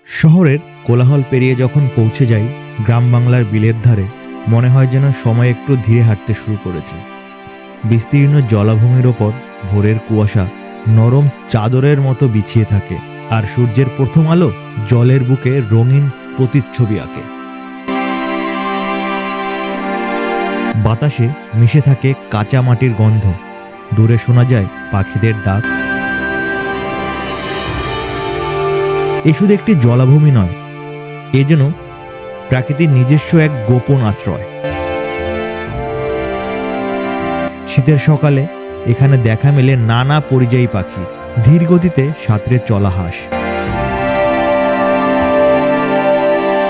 শহরের কোলাহল পেরিয়ে যখন পৌঁছে যাই গ্রাম বাংলার বিলের ধারে, মনে হয় যেন সময় একটু ধীরে হাঁটতে শুরু করেছে। বিস্তীর্ণ জলাভূমির ওপর ভোরের কুয়াশা নরম চাদরের মতো বিছিয়ে থাকে, আর সূর্যের প্রথম আলো জলের বুকে রঙিন প্রতিচ্ছবি আঁকে। বাতাসে মিশে থাকে কাঁচা মাটির গন্ধ, দূরে শোনা যায় পাখিদের ডাক। এ শুধু একটি জলাভূমি নয়, এ যেন প্রকৃতির নিজস্ব এক গোপন আশ্রয়। শীতের সকালে এখানে দেখা মেলে নানা পরিযায়ী পাখির, ধীর গতিতে সাঁতরে চলা হাঁস,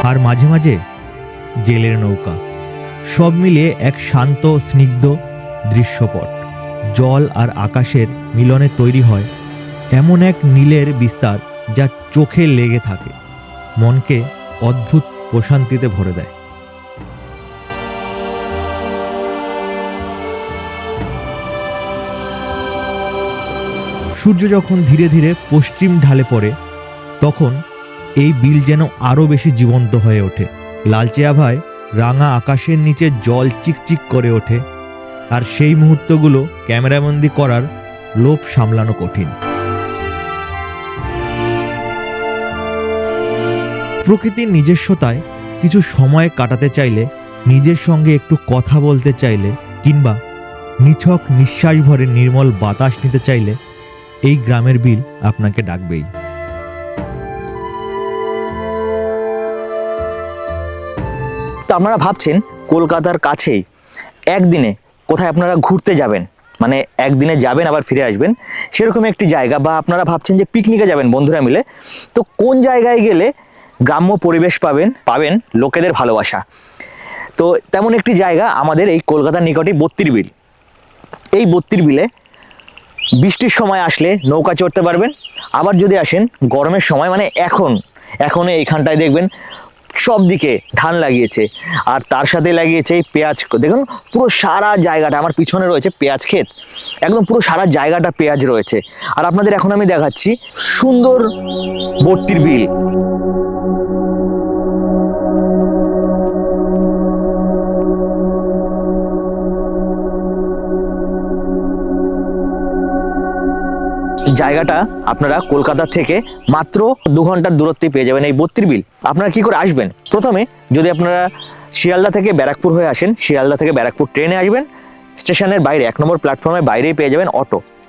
আর মাঝে মাঝে জেলের নৌকা। সব মিলিয়ে এক শান্ত স্নিগ্ধ দৃশ্যপট। জল আর আকাশের মিলনে তৈরি হয় এমন এক নীলের বিস্তার যা চোখে লেগে থাকে, মনকে অদ্ভুত প্রশান্তিতে ভরে দেয়। সূর্য যখন ধীরে ধীরে পশ্চিম ঢালে পড়ে, তখন এই বিল যেন আরও বেশি জীবন্ত হয়ে ওঠে। লালচে আভায় রাঙা আকাশের নিচে জল চিকচিক করে ওঠে, আর সেই মুহূর্তগুলো ক্যামেরাবন্দি করার লোভ সামলানো কঠিন। প্রকৃতির নিজস্বতায় কিছু সময় কাটাতে চাইলে, নিজের সঙ্গে একটু কথা বলতে চাইলে, কিংবা নিছক নিঃশ্বাস ভরে নির্মল বাতাস নিতে চাইলে, এই গ্রামের বিল আপনাকে ডাকবেই। তো আপনারা ভাবছেন কলকাতার কাছেই একদিনে কোথায় আপনারা ঘুরতে যাবেন, মানে একদিনে যাবেন আবার ফিরে আসবেন, সেরকম একটি জায়গা, বা আপনারা ভাবছেন যে পিকনিকে যাবেন বন্ধুরা মিলে, তো কোন জায়গায় গেলে গ্রাম্য পরিবেশ পাবেন লোকেদের ভালোবাসা। তো তেমন একটি জায়গা আমাদের এই কলকাতার নিকটেই বত্তির বিল। এই বত্তির বিলে বৃষ্টির সময় আসলে নৌকা চড়তে পারবেন, আবার যদি আসেন গরমের সময়, মানে এখন এইখানটায় দেখবেন সব দিকে ধান লাগিয়েছে, আর তার সাথে লাগিয়েছে এই পেঁয়াজ। দেখুন পুরো সারা জায়গাটা, আমার পিছনে রয়েছে পেঁয়াজ ক্ষেত, একদম পুরো সারা জায়গাটা পেঁয়াজ রয়েছে। আর আপনাদের এখন আমি দেখাচ্ছি সুন্দর বত্তির বিল। জায়গাটা আপনারা কলকাতা থেকে মাত্র 2 ঘন্টার দূরত্বে পেয়ে যাবেন এই বত্তির বিল। আপনারা কি করে আসবেন? প্রথমে যদি আপনারা শিয়ালদা থেকে ব্যারাকপুর হয়ে আসেন, শিয়ালদা থেকে ব্যারাকপুর ট্রেনে আসবেন, স্টেশনের বাইরে 1 নম্বর প্ল্যাটফর্মের বাইরেই পেয়ে যাবেন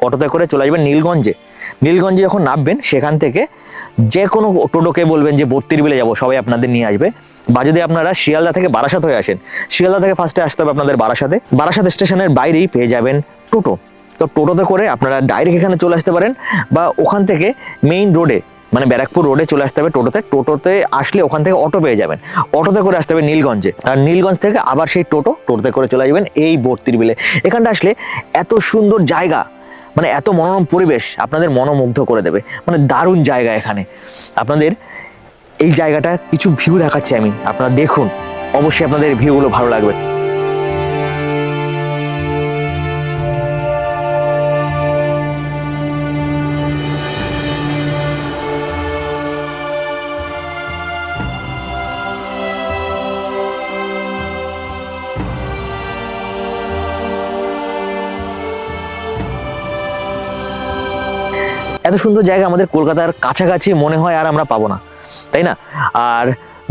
অটোতে করে চলে আসবেন নীলগঞ্জে যখন নামবেন, সেখান থেকে যে কোনো টোটোকে বলবেন যে বত্তির বিলে যাবো, সবাই আপনাদের নিয়ে আসবে। বা যদি আপনারা শিয়ালদা থেকে বারাসাত হয়ে আসেন, শিয়ালদা থেকে ফার্স্টে আসতে হবে আপনাদের বারাসাত স্টেশনের বাইরেই পেয়ে যাবেন টোটো। তো টোটোতে করে আপনারা ডাইরেক্ট এখানে চলে আসতে পারেন, বা ওখান থেকে মেইন রোডে, মানে ব্যারাকপুর রোডে চলে আসতে হবে টোটোতে আসলে ওখান থেকে অটো পেয়ে যাবেন, অটোতে করে আসতে হবে নীলগঞ্জে, আর নীলগঞ্জ থেকে আবার সেই টোটোতে করে চলে আসবেন এই বত্তির বিলে। এখানটা আসলে এত সুন্দর জায়গা, মানে এত মনোরম পরিবেশ, আপনাদের মনোমুগ্ধ করে দেবে, মানে দারুণ জায়গা। এখানে আপনাদের এই জায়গাটা কিছু ভিউ দেখাচ্ছি আমি, আপনারা দেখুন, অবশ্যই আপনাদের ভিউগুলো ভালো লাগবে। এত সুন্দর জায়গা আমাদের কলকাতার কাছাকাছি মনে হয় আর আমরা পাবো না, তাই না? আর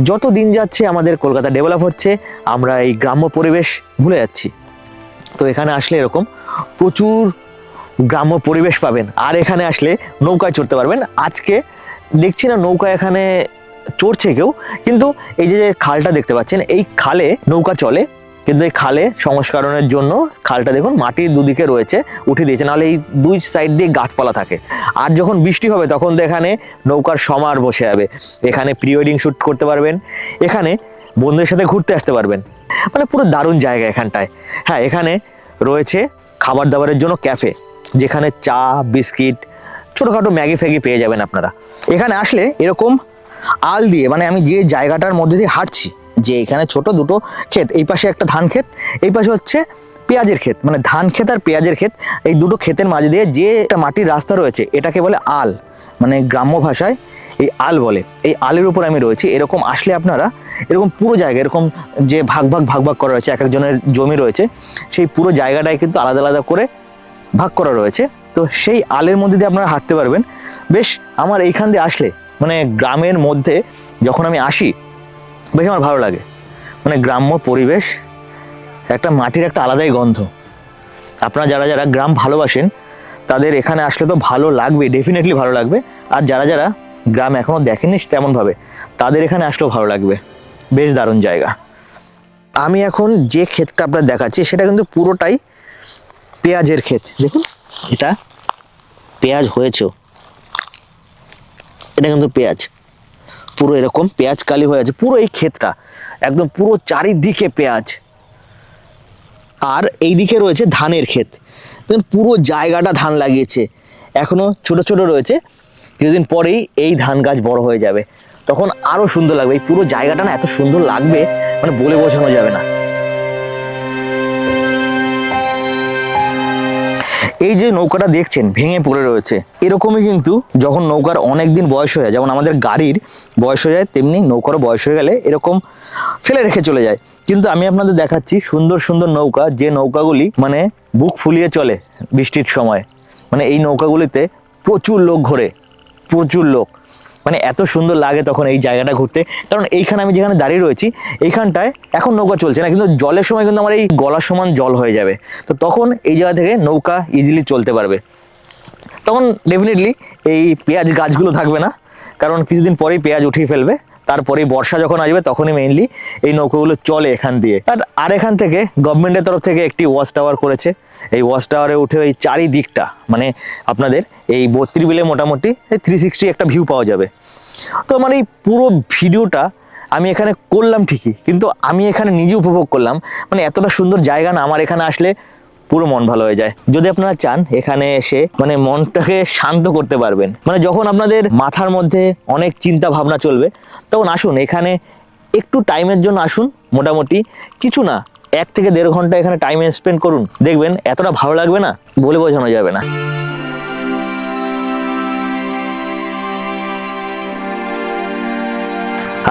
যত দিন যাচ্ছে আমাদের কলকাতা ডেভেলপ হচ্ছে, আমরা এই গ্রাম্য পরিবেশ ভুলে যাচ্ছি। তো এখানে আসলে এরকম প্রচুর গ্রাম্য পরিবেশ পাবেন, আর এখানে আসলে নৌকায় চড়তে পারবেন। আজকে দেখছি না নৌকা এখানে চড়ছে কেউ, কিন্তু এই যে খালটা দেখতে পাচ্ছেন, এই খালে নৌকা চলে, কিন্তু এই খালে সংস্করণের জন্য খালটা দেখুন মাটির দুদিকে রয়েছে, উঠে দিয়েছে, নাহলে এই 2 সাইড দিয়ে গাছপালা থাকে। আর যখন বৃষ্টি হবে তখন তো এখানে নৌকার সমার বসে যাবে, এখানে প্রি ওয়েডিং শ্যুট করতে পারবেন, এখানে বন্ধুদের সাথে ঘুরতে আসতে পারবেন, মানে পুরো দারুণ জায়গা এখানটায়। হ্যাঁ, এখানে রয়েছে খাবার দাবারের জন্য ক্যাফে, যেখানে চা, বিস্কিট, ছোটোখাটো ম্যাগি ফ্যাগি পেয়ে যাবেন আপনারা। এখানে আসলে এরকম আল দিয়ে, মানে আমি যে জায়গাটার মধ্যে দিয়ে হাঁটছি, যে এখানে ছোট দুটো ক্ষেত, এই পাশে একটা ধান ক্ষেত, এই পাশে হচ্ছে পেঁয়াজের ক্ষেত, মানে ধান ক্ষেত আর পেঁয়াজের ক্ষেত, এই দুটো ক্ষেতের মাঝে দিয়ে যে একটা মাটির রাস্তা রয়েছে, এটাকে বলে আল, মানে গ্রাম্য ভাষায় এই আল বলে, এই আলের উপর আমি রয়েছি। এরকম আসলে আপনারা এরকম পুরো জায়গা, এরকম যে ভাগ ভাগ করা রয়েছে, এক একজনের জমি রয়েছে, সেই পুরো জায়গাটাই কিন্তু আলাদা আলাদা করে ভাগ করা রয়েছে। তো সেই আলের মধ্যে দিয়ে আপনারা হাঁটতে পারবেন। বেশ, আমার এইখান দিয়ে আসলে মানে গ্রামের মধ্যে যখন আমি আসি বেশ আমার ভালো লাগে। মানে গ্রাম্য পরিবেশ, একটা মাটির একটা আলাদাই গন্ধ। আপনারা যারা যারা গ্রাম ভালোবাসেন তাদের এখানে আসলে তো ভালো লাগবে, ডেফিনেটলি ভালো লাগবে। আর যারা যারা গ্রাম এখনও দেখেননি তেমনভাবে, তাদের এখানে আসলেও ভালো লাগবে। বেশ দারুণ জায়গা। আমি এখন যে ক্ষেতটা আপনার দেখাচ্ছি সেটা কিন্তু পুরোটাই পেঁয়াজের ক্ষেত। দেখুন, এটা পেঁয়াজ হয়েছে, এটা কিন্তু পেঁয়াজ, পুরো এরকম পেঁয়াজ কালি হয়ে আছে পুরো এই ক্ষেতটা, একদম পুরো চারিদিকে পেঁয়াজ। আর এই দিকে রয়েছে ধানের ক্ষেত। দেখুন পুরো জায়গাটা ধান লাগিয়েছে, এখনো ছোট ছোট রয়েছে, কিছুদিন পরেই এই ধান গাছ বড় হয়ে যাবে, তখন আরো সুন্দর লাগবে। এই পুরো জায়গাটা না এত সুন্দর লাগবে, মানে বলে বোঝানো যাবে না। এই যে নৌকাটা দেখছেন ভেঙে পড়ে রয়েছে, এরকমই কিন্তু যখন নৌকার অনেক দিন বয়স হয়ে যায়, যেমন আমাদের গাড়ির বয়স হয়ে যায়, তেমনি নৌকারও বয়স হয়ে গেলে এরকম ফেলে রেখে চলে যায়। কিন্তু আমি আপনাদের দেখাচ্ছি সুন্দর সুন্দর নৌকা, যে নৌকাগুলি মানে বুক ফুলিয়ে চলে বৃষ্টির সময়। মানে এই নৌকাগুলিতে প্রচুর লোক ঘোরে, প্রচুর লোক, মানে এত সুন্দর লাগে তখন এই জায়গাটা ঘুরতে। কারণ এইখানে আমি যেখানে দাঁড়িয়ে রয়েছি এইখানটায় এখন নৌকা চলছে না, কিন্তু জলের সময় কিন্তু আমার এই গলার সমান জল হয়ে যাবে, তো তখন এই জায়গা থেকে নৌকা ইজিলি চলতে পারবে। তখন ডেফিনেটলি এই পেঁয়াজ গাছগুলো থাকবে না, কারণ কিছুদিন পরেই পেঁয়াজ উঠিয়ে ফেলবে, তারপরেই বর্ষা যখন আসবে তখনই মেইনলি এই নৌকাগুলো চলে এখান দিয়ে। আর এখান থেকে গভর্নমেন্টের তরফ থেকে একটি ওয়াচ টাওয়ার করেছে। এই ওয়াচ টাওয়ারে উঠে এই চারিদিকটা মানে আপনাদের এই 32 বিলে মোটামুটি 360 একটা ভিউ পাওয়া যাবে। তো আমার এই পুরো ভিডিওটা আমি এখানে করলাম ঠিকই, কিন্তু আমি এখানে নিজে উপভোগ করলাম। মানে এতটা সুন্দর জায়গা না, আমার এখানে আসলে পুরো মন ভালো হয়ে যায়। যদি আপনারা চান এখানে এসে মানে মনটাকে শান্ত করতে পারবেন, মানে যখন আপনাদের মাথার মধ্যে অনেক চিন্তা ভাবনা চলবে, তখন আসুন এখানে একটু টাইমের জন্য আসুন, মোটামুটি কিছু না 1 থেকে 1.5 ঘন্টা এখানে টাইম স্পেন্ড করুন, দেখবেন এতটা ভালো লাগবে না, বলে বোঝানো যাবে না।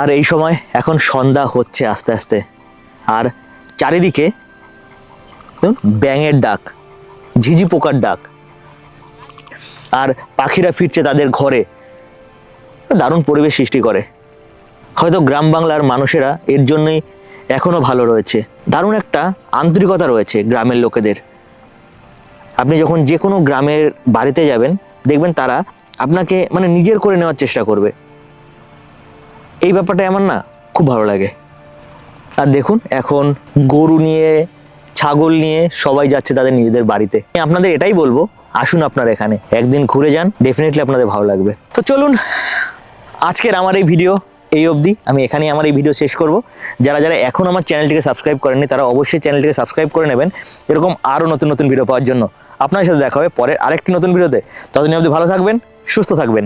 আর এই সময় এখন সন্ধ্যা হচ্ছে আস্তে আস্তে, আর চারিদিকে ব্যাঙের ডাক, ঝিঝি পোকার ডাক, আর পাখিরা ফিরছে তাদের ঘরে, দারুণ পরিবেশ সৃষ্টি করে। হয়তো গ্রাম বাংলার মানুষেরা এর জন্যই এখনো ভালো রয়েছে, দারুণ একটা আন্তরিকতা রয়েছে গ্রামের লোকেদের। আপনি যখন যে কোনো গ্রামের বাড়িতে যাবেন দেখবেন তারা আপনাকে মানে নিজের করে নেওয়ার চেষ্টা করবে। এই ব্যাপারটা আমার না খুব ভালো লাগে। আর দেখুন এখন গরু নিয়ে, ছাগল নিয়ে সবাই যাচ্ছে তাদের নিজেদের বাড়িতে। আমি আপনাদের এটাই বলবো, আসুন আপনারা এখানে একদিন ঘুরে যান, ডেফিনেটলি আপনাদের ভালো লাগবে। তো চলুন আজকের আমার এই ভিডিও এই অবধি, আমি এখানেই আমার এই ভিডিও শেষ করব। যারা যারা এখন আমার চ্যানেলটিকে সাবস্ক্রাইব করেননি তারা অবশ্যই চ্যানেলটিকে সাবস্ক্রাইব করে নেবেন, এরকম আরও নতুন নতুন ভিডিও পাওয়ার জন্য। আপনার সাথে দেখা হবে পরের আরেকটি নতুন ভিডিওতে। ততদিন অবধি ভালো থাকবেন, সুস্থ থাকবেন।